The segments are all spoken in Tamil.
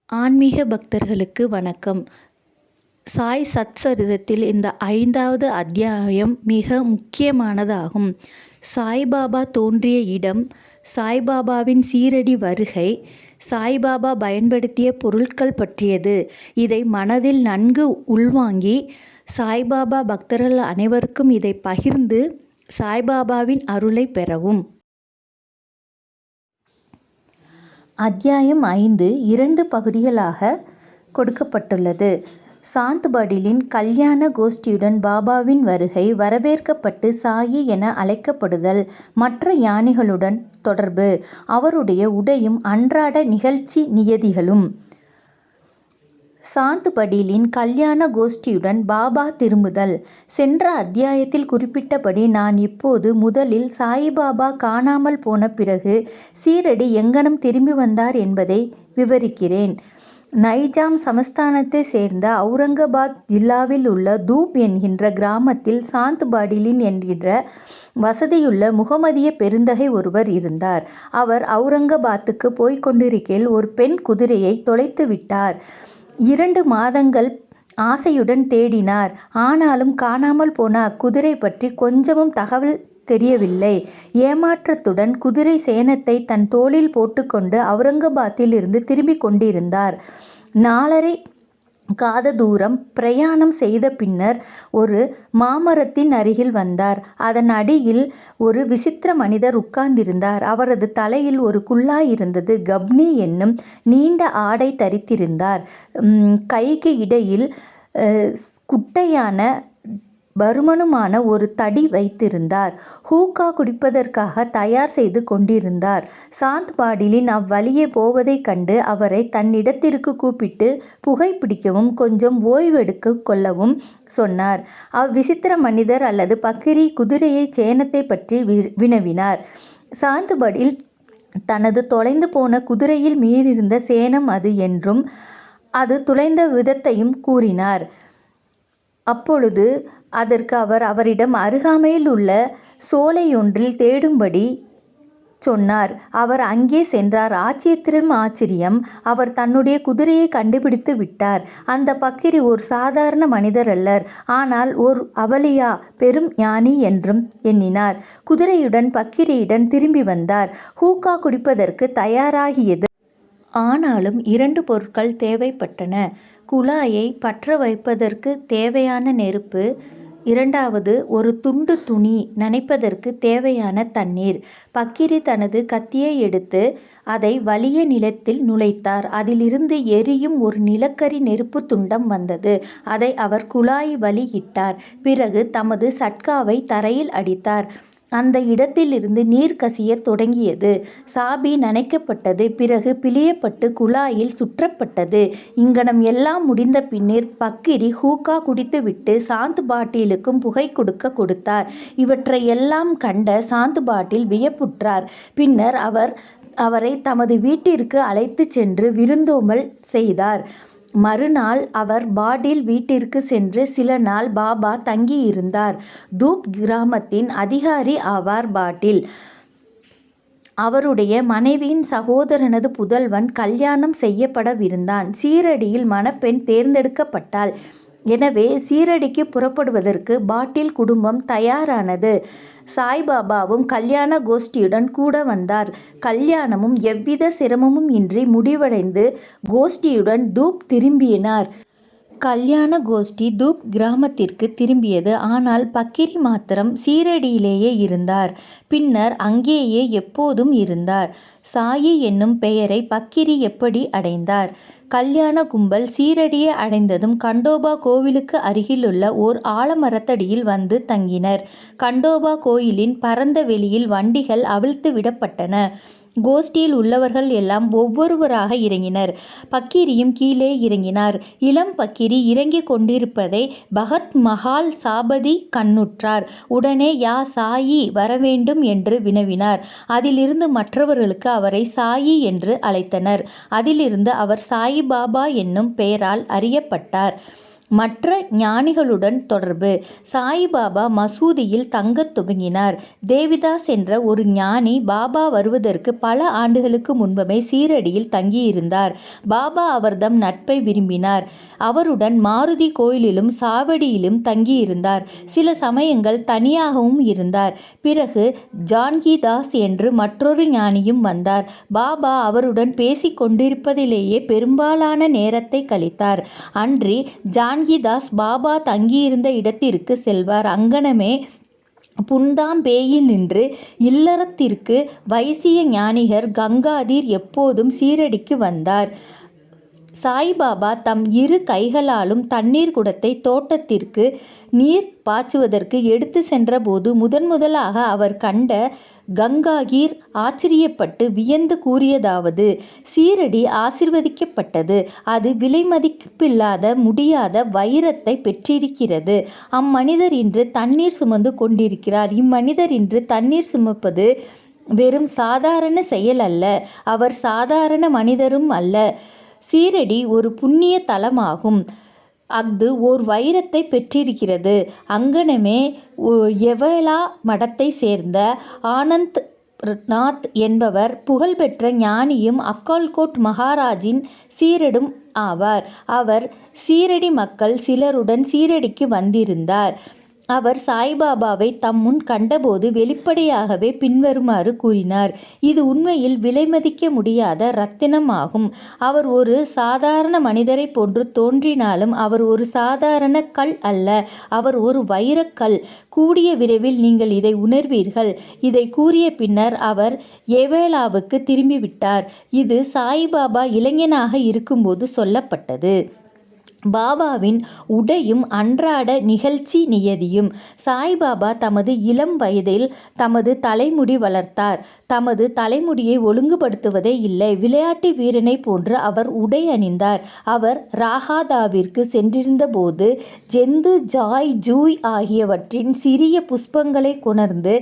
ஆன்மீக பக்தர்களுக்கு வணக்கம். சாய் சத்சரிதத்தில் இந்த 5வது அத்தியாயம் மிக முக்கியமானதாகும். சாய்பாபா தோன்றிய இடம், சாய்பாபாவின் சீரடி வருகை, சாய்பாபா பயன்படுத்திய பொருட்கள் பற்றியது. இதை மனதில் நன்கு உள்வாங்கி சாய்பாபா பக்தர்கள் அனைவருக்கும் இதை பகிர்ந்து சாய்பாபாவின் அருளை பெறவும். அத்தியாயம் 5 2 பகுதிகளாக கொடுக்கப்பட்டுள்ளது. சாந்த் படீலின் கல்யாண கோஷ்டியுடன் பாபாவின் வருகை, வரவேற்கப்பட்டு சாயி என அழைக்கப்படுதல், மற்ற ஞானிகளுடன் தொடர்பு, அவருடைய உடையும் அன்றாட நிகழ்ச்சி நியதிகளும். சாந்த் படீலின் கல்யாண கோஷ்டியுடன் பாபா திரும்புதல். சென்ற அத்தியாயத்தில் குறிப்பிட்டபடி நான் இப்போது முதலில் சாயிபாபா காணாமல் போன பிறகு சீரடி எங்கனம் திரும்பி வந்தார் என்பதை விவரிக்கிறேன். நைஜாம் சமஸ்தானத்தை சேர்ந்த அவுரங்காபாத் ஜில்லாவில் உள்ள தூப் என்கின்ற கிராமத்தில் சாந்த் படீலின் என்கின்ற வசதியுள்ள முகமதிய பெருந்தகை ஒருவர் இருந்தார். அவர் அவுரங்காபாத்துக்கு போய்க் கொண்டிருக்கையில் ஒரு பெண் குதிரையை தொலைத்து விட்டார். 2 மாதங்கள் ஆசையுடன் தேடினார். ஆனாலும் காணாமல் போன அக்குதிரை பற்றி கொஞ்சமும் தகவல் தெரியவில்லை. ஏமாற்றத்துடன் குதிரை சேணத்தை தன் தோளில் போட்டுக்கொண்டு அவுரங்காபாத்தில் இருந்து திரும்பிக் கொண்டிருந்தார். 4½ காத தூரம் பிரயாணம் செய்த பின்னர் ஒரு மாமரத்தின் அருகில் வந்தார். அதன் அடியில் ஒரு விசித்திர மனிதர் உட்கார்ந்திருந்தார். அவரது தலையில் ஒரு குல்லாய் இருந்தது. கப்னி என்னும் நீண்ட ஆடை தரித்திருந்தார். கைக்கு இடையில் குட்டையான பருமனுமான ஒரு தடி வைத்திருந்தார். ஹூக்கா குடிப்பதற்காக தயார் செய்து கொண்டிருந்தார். சாந்த் படீலின் அவ்வழியே போவதைக் கண்டு அவரை தன்னிடத்திற்கு கூப்பிட்டு புகைப்பிடிக்கவும் கொஞ்சம் ஓய்வெடுக்க கொள்ளவும் சொன்னார். அவ்விசித்திர மனிதர் அல்லது பக்கிரி குதிரையை சேணத்தை பற்றி வினவினார். சாந்த் படீல் தனது தொலைந்து போன குதிரையில் மீதிருந்த சேணம் அது என்றும் அது துளைந்த விதத்தையும் கூறினார். அப்பொழுது அதற்கு அவர் அவரிடம் அருகாமையில் உள்ள சோலையொன்றில் தேடும்படி சொன்னார். அவர் அங்கே சென்றார். ஆச்சரியம், அவர் தன்னுடைய குதிரையை கண்டுபிடித்து விட்டார். அந்த பக்கிரி ஒரு சாதாரண மனிதர் அல்லர், ஆனால் ஓர் அவலியா, பெரும் ஞானி என்றும் எண்ணினார். குதிரையுடன் பக்கிரியுடன் திரும்பி வந்தார். ஹூக்கா குடிப்பதற்கு தயாராகியது. ஆனாலும் 2 பொருட்கள் தேவைப்பட்டன. குழாயை பற்ற வைப்பதற்கு தேவையான நெருப்பு, 2வது ஒரு துண்டு துணி நனைப்பதற்கு தேவையான தண்ணீர். பக்கிரி தனது கத்தியை எடுத்து அதை வலிய நிலத்தில் நுழைத்தார். அதிலிருந்து எரியும் ஒரு நிலக்கரி நெருப்பு துண்டம் வந்தது. அதை அவர் குழாய் வழி இட்டார். பிறகு தமது சட்காவை தரையில் அடித்தார். அந்த இடத்திலிருந்து நீர் கசியத் தொடங்கியது. சாபி நனைக்கப்பட்டது. பிறகு பிழியப்பட்டு குழாயில் சுற்றப்பட்டது. இங்கனம் எல்லாம் முடிந்த பின்னர் பக்கிரி ஹூக்கா குடித்துவிட்டு சாந்த் படீலுக்கும் புகை கொடுத்தார். இவற்றையெல்லாம் கண்ட சாந்த் படீல் வியப்புற்றார். பின்னர் அவரை தமது வீட்டிற்கு அழைத்துச் சென்று விருந்தோம்பல் செய்தார். மறுநாள் அவர் படீல் வீட்டிற்கு சென்று சில நாள் பாபா தங்கியிருந்தார். தூப் கிராமத்தின் அதிகாரி ஆவார் படீல். அவருடைய மனைவியின் சகோதரனது புதல்வன் கல்யாணம் செய்யப்படவிருந்தான். சீரடியில் மணப்பெண் தேர்ந்தெடுக்கப்பட்டாள். எனவே சீரடிக்கு புறப்படுவதற்கு படீல் குடும்பம் தயாரானது. சாய்பாபாவும் கல்யாண கோஷ்டியுடன் கூட வந்தார். கல்யாணமும் எவ்வித சிரமமும் இன்றி முடிவடைந்து கோஷ்டியுடன் தூப் திரும்பினார். கல்யாண கோஷ்டி தூப் கிராமத்திற்கு திரும்பியது. ஆனால் பக்கிரி மாத்திரம் சீரடியிலேயே இருந்தார். பின்னர் அங்கேயே எப்போதும் இருந்தார். சாயி என்னும் பெயரை பக்கிரி எப்படி அடைந்தார்? கல்யாண கும்பல் சீரடியை அடைந்ததும் கண்டோபா கோவிலுக்கு அருகிலுள்ள ஓர் ஆலமரத்தடியில் வந்து தங்கினர். கண்டோபா கோயிலின் பரந்த வெளியில் வண்டிகள் அவிழ்த்து விடப்பட்டன. கோஷ்டியில் உள்ளவர்கள் எல்லாம் ஒவ்வொருவராக இறங்கினர். பக்கிரியும் கீழே இறங்கினார். இளம் பக்கிரி இறங்கிக் கொண்டிருப்பதை பகத் மஹால் சாபதி கண்ணுற்றார். உடனே யா சாயி வரவேண்டும் என்று வினவினார். அதிலிருந்து மற்றவர்களுக்கு அவரை சாயி என்று அழைத்தனர். அதிலிருந்து அவர் சாயிபாபா என்னும் பெயரால் அறியப்பட்டார். மற்ற ஞானிகளுடன் தொடர்பு. சாயிபாபா மசூதியில் தங்கத் துவங்கினார். தேவிதாஸ் என்ற ஒரு ஞானி பாபா வருவதற்கு பல ஆண்டுகளுக்கு முன்பமே சீரடியில் தங்கியிருந்தார். பாபா அவர்தம் நட்பை விரும்பினார். அவருடன் மாருதி கோயிலிலும் சாவடியிலும் தங்கியிருந்தார். சில சமயங்கள் தனியாகவும் இருந்தார். பிறகு ஜான்கிதாஸ் என்று மற்றொரு ஞானியும் வந்தார். பாபா அவருடன் பேசிக் கொண்டிருப்பதிலேயே பெரும்பாலான நேரத்தை கழித்தார். அன்றி ஜான்கிதாஸ் பாபா தங்கியிருந்த இடத்திற்கு செல்வார். அங்கனமே புந்தாம்பேயில் நின்று இல்லறத்திற்கு வைசிய ஞானிகர் கங்காதீர் எப்போதும் சீரடிக்கு வந்தார். சாய்பாபா தம் இரு கைகளாலும் தண்ணீர் குடத்தை தோட்டத்திற்கு நீர் பாய்ச்சுவதற்கு எடுத்து சென்றபோது முதலாக அவர் கண்ட கங்காகீர் ஆச்சரியப்பட்டு வியந்து கூறியதாவது: சீரடி ஆசீர்வதிக்கப்பட்டது. அது விலைமதிப்பில்லாத முடியாத வைரத்தை பெற்றிருக்கிறது. அம்மனிதர் இன்று தண்ணீர் சுமந்து கொண்டிருக்கிறார். இம்மனிதர் இன்று தண்ணீர் சுமப்பது வெறும் சாதாரண செயல் அல்ல. அவர் சாதாரண மனிதரும் அல்ல. சீரடி ஒரு புண்ணிய தலமாகும். அது ஓர் வைரத்தை பெற்றிருக்கிறது. அங்கனமே எவலா மடத்தை சேர்ந்த ஆனந்த் நாத் என்பவர் புகழ்பெற்ற ஞானியும் அக்கால்கோட் மகாராஜின் சீரடும் ஆவார். அவர் சீரடி மக்கள் சிலருடன் சீரடிக்கு வந்திருந்தார். அவர் சாய்பாபாவை தம் முன் கண்டபோது வெளிப்படையாகவே பின்வருமாறு கூறினார்: இது உண்மையில் விலைமதிக்க முடியாத ரத்தினமாகும். அவர் ஒரு சாதாரண மனிதரைப் போன்று தோன்றினாலும் அவர் ஒரு சாதாரண கல் அல்ல. அவர் ஒரு வைரக்கல். கூடிய விரைவில் நீங்கள் இதை உணர்வீர்கள். இதை கூறிய பின்னர் அவர் எவேலாவுக்கு திரும்பிவிட்டார். இது சாய்பாபா இளைஞனாக இருக்கும்போது சொல்லப்பட்டது. பாபாவின் உடையும் அன்றாட நிகழ்ச்சி நியதியும். சாய்பாபா தமது இளம் வயதில் தமது தலைமுடி வளர்த்தார். தமது தலைமுடியை ஒழுங்குபடுத்துவதே இல்லை. விளையாட்டு வீரனை போன்று அவர் உடை அணிந்தார். அவர் ராகாதாவிற்கு சென்றிருந்தபோது ஜெந்து ஜாய் ஜூய் ஆகியவற்றின் சிறிய புஷ்பங்களை கொணர்ந்து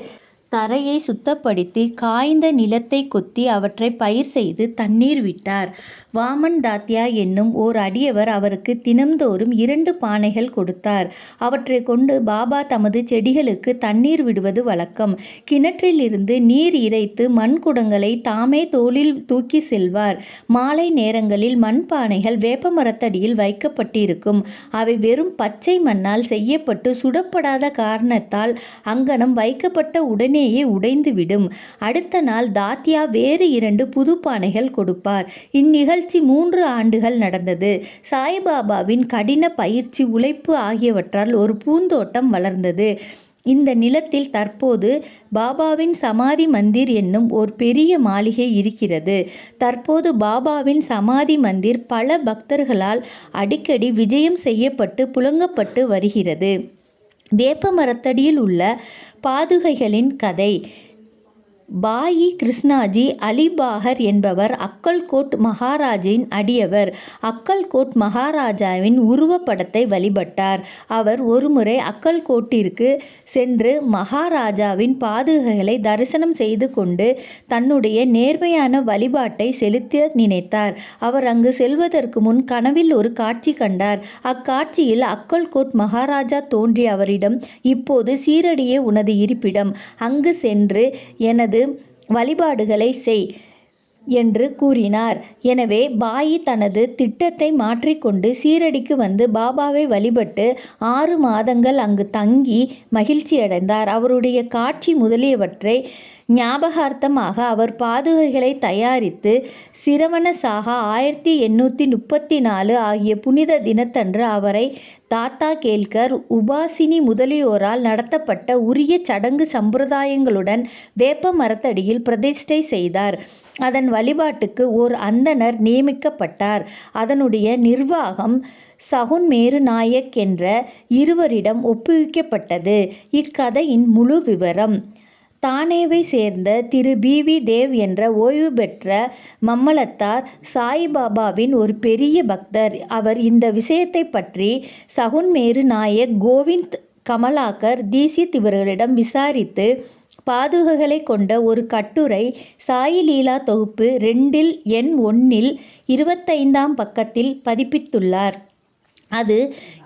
தரையை சுத்தப்படுத்தி காய்ந்த நிலத்தை கொத்தி அவற்றை பயிர் செய்து தண்ணீர் விட்டார். வாமன் தாத்யா என்னும் ஓர் அடியவர் அவருக்கு தினம்தோறும் 2 பானைகள் கொடுத்தார். அவற்றை கொண்டு பாபா தமது செடிகளுக்கு தண்ணீர் விடுவது வழக்கம். கிணற்றிலிருந்து நீர் இறைத்து மண் குடங்களை தாமே தோளில் தூக்கி செல்வார். மாலை நேரங்களில் மண்பானைகள் வேப்பமரத்தடியில் வைக்கப்பட்டிருக்கும். அவை வெறும் பச்சை மண்ணால் செய்யப்பட்டு சுடப்படாத காரணத்தால் அங்கனம் வைக்கப்பட்ட உடனே உடைந்துவிடும். அடுத்த நாள் தாத்யா வேறு 2 புது பானைகள் கொடுப்பார். இந்நிகழ்ச்சி 3 ஆண்டுகள் நடந்தது. சாய்பாபாவின் கடின பயிற்சி, உழைப்பு ஆகியவற்றால் ஒரு பூந்தோட்டம் வளர்ந்தது. இந்த நிலத்தில் தற்போது பாபாவின் சமாதி மந்திர் என்னும் ஓர் பெரிய மாளிகை இருக்கிறது. தற்போது பாபாவின் சமாதி மந்திர் பல பக்தர்களால் அடிக்கடி விஜயம் செய்யப்பட்டு புழங்கப்பட்டு வருகிறது. வேப்ப மரத்தடியில் உள்ள பாதுகைகளின் கதை. பாயி கிருஷ்ணாஜி அலிபாகர் என்பவர் அக்கல்கோட் மகாராஜின் அடியவர். அக்கல்கோட் மகாராஜாவின் உருவப்படத்தை வழிபட்டார். அவர் ஒருமுறை அக்கல்கோட்டிற்கு சென்று மகாராஜாவின் பாதுகைகளை தரிசனம் செய்து கொண்டு தன்னுடைய நேர்மையான வழிபாட்டை செலுத்த நினைத்தார். அவர் அங்கு செல்வதற்கு முன் கனவில் ஒரு காட்சி கண்டார். அக்காட்சியில் அக்கல்கோட் மகாராஜா தோன்றி அவரிடம், இப்போது சீரடியே உனது இருப்பிடம். அங்கு சென்று எனது வழிபாடுகளை செய் என்று கூறினார். எனவே பாயி தனது திட்டத்தை மாற்றிக்கொண்டு சீரடிக்கு வந்து பாபாவை வழிபட்டு 6 மாதங்கள் அங்கு தங்கி மகிழ்ச்சியடைந்தார். அவருடைய காட்சி முதலியவற்றை ஞாபகார்த்தமாக அவர் பாதுகைகளை தயாரித்து சிரவணசாகா 1834 ஆகிய புனித தினத்தன்று அவரை தாத்தா கேல்கர், உபாசினி முதலியோரால் நடத்தப்பட்ட உரிய சடங்கு சம்பிரதாயங்களுடன் வேப்ப மரத்தடியில் பிரதிஷ்டை செய்தார். அதன் வழிபாட்டுக்கு ஓர் அந்தணர் நியமிக்கப்பட்டார். அதனுடைய நிர்வாகம் சகுன் மேரு நாயக் என்ற இருவரிடம் ஒப்புவிக்கப்பட்டது. இக்கதையின் முழு விவரம். தானேவை சேர்ந்த திரு பி.வி. தேவ் என்ற ஓய்வு பெற்ற மம்மலத்தார் சாய்பாபாவின் ஒரு பெரிய பக்தர். அவர் இந்த விஷயத்தை பற்றி சகுன் மேரு நாயக், கோவிந்த் கமலாக்கர் தீசித் இவர்களிடம் விசாரித்து பாதுகைகளை கொண்ட ஒரு கட்டுரை சாயி லீலா தொகுப்பு 2 எண் 1 25ஆம் பக்கத்தில் பதிப்பித்துள்ளார். அது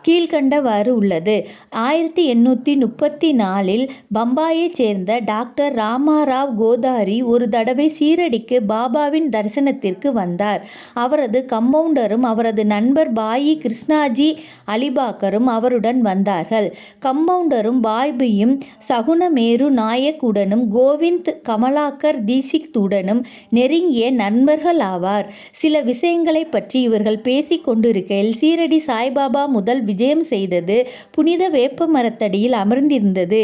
கீழ்க்கண்டவாறு உள்ளது. 1834 பம்பாயைச் சேர்ந்த டாக்டர் ராமாராவ் கோதாரி ஒரு தடவை சீரடிக்கு பாபாவின் தரிசனத்திற்கு வந்தார். அவரது கம்பவுண்டரும் அவரது நண்பர் பாயி கிருஷ்ணாஜி அலிபாக்கரும் அவருடன் வந்தார்கள். கம்பவுண்டரும் பாய்பியும் சகுனமேரு நாயக் உடனும் கோவிந்த் கமலாக்கர் தீசித்துடனும் நெருங்கிய நண்பர்களாவார். சில விஷயங்களைப் பற்றி இவர்கள் பேசிக் கொண்டிருக்கையில் சீரடி சாய்பாபா முதல் விஜயம் செய்தது புனித வேப்ப மரத்தடியில் அமர்ந்திருந்தது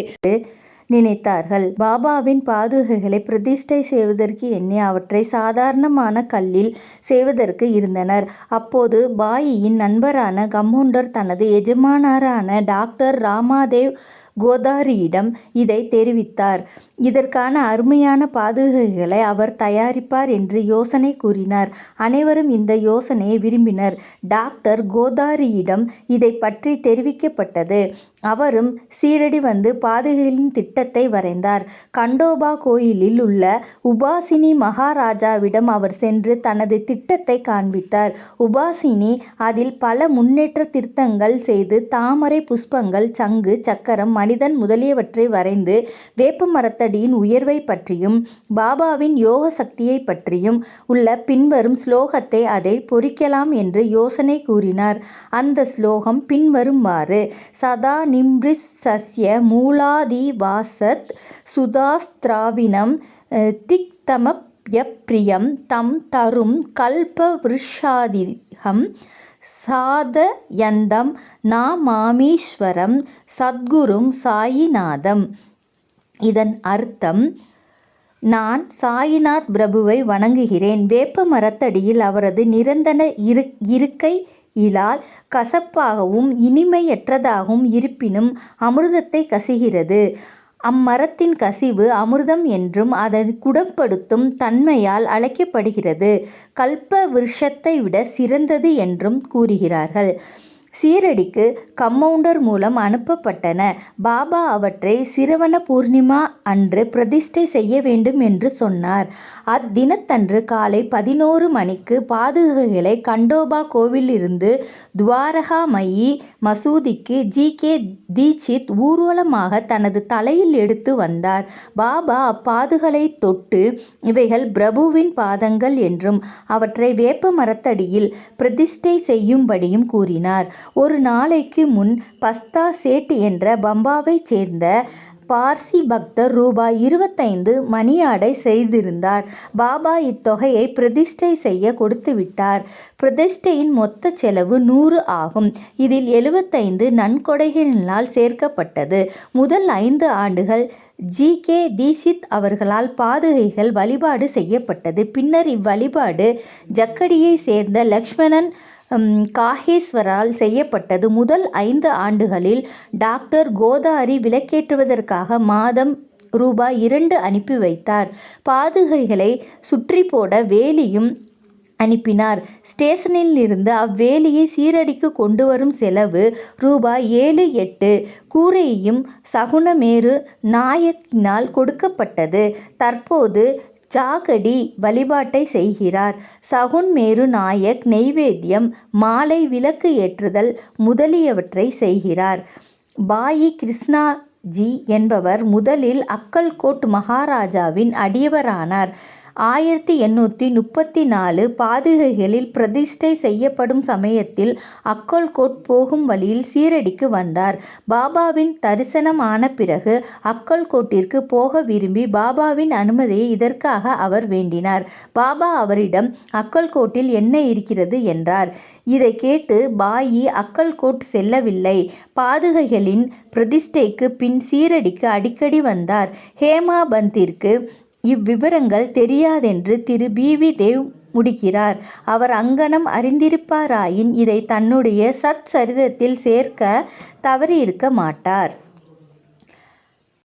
நினைத்தார்கள். பாபாவின் பாதுகைகளை பிரதிஷ்டை செய்வதற்கு எண்ணி அவற்றை சாதாரணமான கல்லில் செய்வதற்கு இருந்தனர். அப்போது பாயியின் நண்பரான கம்பவுண்டர் தனது எஜமானரான டாக்டர் ராமாதேவ் கோதாரியிடம் இதை தெரிவித்தார். இதற்கான அருமையான பாதுகைகளை அவர் தயாரிப்பார் என்று யோசனை கூறினார். அனைவரும் இந்த யோசனையை விரும்பினர். டாக்டர் கோதாரியிடம் இதை பற்றி தெரிவிக்கப்பட்டது. அவரும் சீரடி வந்து பாதுகைகளின் திட்டத்தை வரைந்தார். கண்டோபா கோயிலில் உள்ள உபாசினி மகாராஜாவிடம் அவர் சென்று தனது திட்டத்தை காண்பித்தார். உபாசினி அதில் பல முன்னேற்ற திருத்தங்கள் செய்து தாமரை புஷ்பங்கள், சங்கு, சக்கரம், மனிதன் முதலியவற்றை வரைந்து வேப்ப மரத்தடியின் உயர்வை பற்றியும் பாபாவின் யோக சக்தியை பற்றியும் உள்ள பின்வரும் ஸ்லோகத்தை அதை பொறிக்கலாம் என்று யோசனை கூறினார். அந்த ஸ்லோகம் பின்வருமாறு: சதா நிம்ரிசஸ்ய மூலாதிவாசத் சுதாஸ்திராவிணம் திக்தமப்யப்ரியம் தம் தரும் கல்பவ்ருஷாதிகம் சாதயந்தம் நாமாமீஸ்வரம் சத்குரும் சாயிநாதம். இதன் அர்த்தம்: நான் சாயிநாத் பிரபுவை வணங்குகிறேன். வேப்ப மரத்தடியில் அவரது நிரந்தர இருக்கையிலால் கசப்பாகவும் இனிமையற்றதாகவும் இருப்பினும் அமிர்தத்தை கசிகிறது. அம்மரத்தின் கசிவு அமிர்தம் என்றும் அதன் குணப்படுத்தும் தன்மையால் அழைக்கப்படுகிறது. கல்ப விருஷத்தை விட சிறந்தது என்றும் கூறுகிறார்கள். சீரடிக்கு கம்பவுண்டர் மூலம் அனுப்பப்பட்டன. பாபா அவற்றை சிரவண பூர்ணிமா அன்று பிரதிஷ்டை செய்ய வேண்டும் என்று சொன்னார். அத்தினத்தன்று காலை 11 மணிக்கு பாதுகைகளை கண்டோபா கோவிலிருந்து துவாரகாமயி மசூதிக்கு ஜி.கே. தீட்சித் ஊர்வலமாக தனது தலையில் எடுத்து வந்தார். பாபா அப்பாதுகளை தொட்டு, இவைகள் பிரபுவின் பாதங்கள் என்றும் அவற்றை வேப்ப மரத்தடியில் பிரதிஷ்டை செய்யும்படியும் கூறினார். ஒரு நாளைக்கு முன் பஸ்தா சேட் என்ற பம்பாவைச் சேர்ந்த பார்சி பக்தர் ரூபாய் 25 மணியாடை செய்திருந்தார். பாபா இத்தொகையை பிரதிஷ்டை செய்ய கொடுத்துவிட்டார். பிரதிஷ்டையின் மொத்த செலவு 100 ஆகும். இதில் 75 நன்கொடைகளினால் சேர்க்கப்பட்டது. முதல் 5 ஆண்டுகள் ஜி.கே. தீட்சித் அவர்களால் பாதுகைகள் வழிபாடு செய்யப்பட்டது. பின்னர் இவ்வழிபாடு ஜக்கடியை சேர்ந்த லக்ஷ்மணன் காகேஸ்வரால் செய்யப்பட்டது. முதல் 5 ஆண்டுகளில் டாக்டர் கோதாரி விளக்கேற்றுவதற்காக மாதம் ரூபாய் 2 அனுப்பி வைத்தார். பாதுகைகளை சுற்றி போட வேலியும் அனுப்பினார். ஸ்டேஷனில் இருந்து அவ்வேலியை சீரடிக்கு கொண்டு வரும் செலவு ரூபாய் 7-8. கூரையும் சகுனமேரு நாயக்கினால் கொடுக்கப்பட்டது. தற்போது ஜாகடி வழிபாட்டை செய்கிறார். சகுன் மேரு நாயக் நெய்வேத்தியம், மாலை விளக்கு ஏற்றுதல் முதலியவற்றை செய்கிறார். பாயி கிருஷ்ணாஜி என்பவர் முதலில் அக்கல்கோட் மகாராஜாவின் அடியவரானார். 1834 பாதுகைகளில் பிரதிஷ்டை செய்யப்படும் சமயத்தில் அக்கல்கோட் போகும் வழியில் சீரடிக்கு வந்தார். பாபாவின் தரிசனம் ஆன பிறகு அக்கல்கோட்டிற்கு போக விரும்பி பாபாவின் அனுமதியை இதற்காக அவர் வேண்டினார். பாபா அவரிடம் அக்கல்கோட்டில் என்ன இருக்கிறது என்றார். இதை கேட்டு பாயி அக்கல்கோட் செல்லவில்லை. பாதுகைகளின் பிரதிஷ்டைக்கு பின் சீரடிக்கு அடிக்கடி வந்தார். ஹேமாபந்திற்கு இவ்விவரங்கள் தெரியாதென்று திரு பி.வி. தேவ் முடிக்கிறார். அவர் அங்ஙனம் அறிந்திருப்பாராயின் இதை தன்னுடைய சத் சரிதத்தில் சேர்க்க தவறியிருக்க மாட்டார்.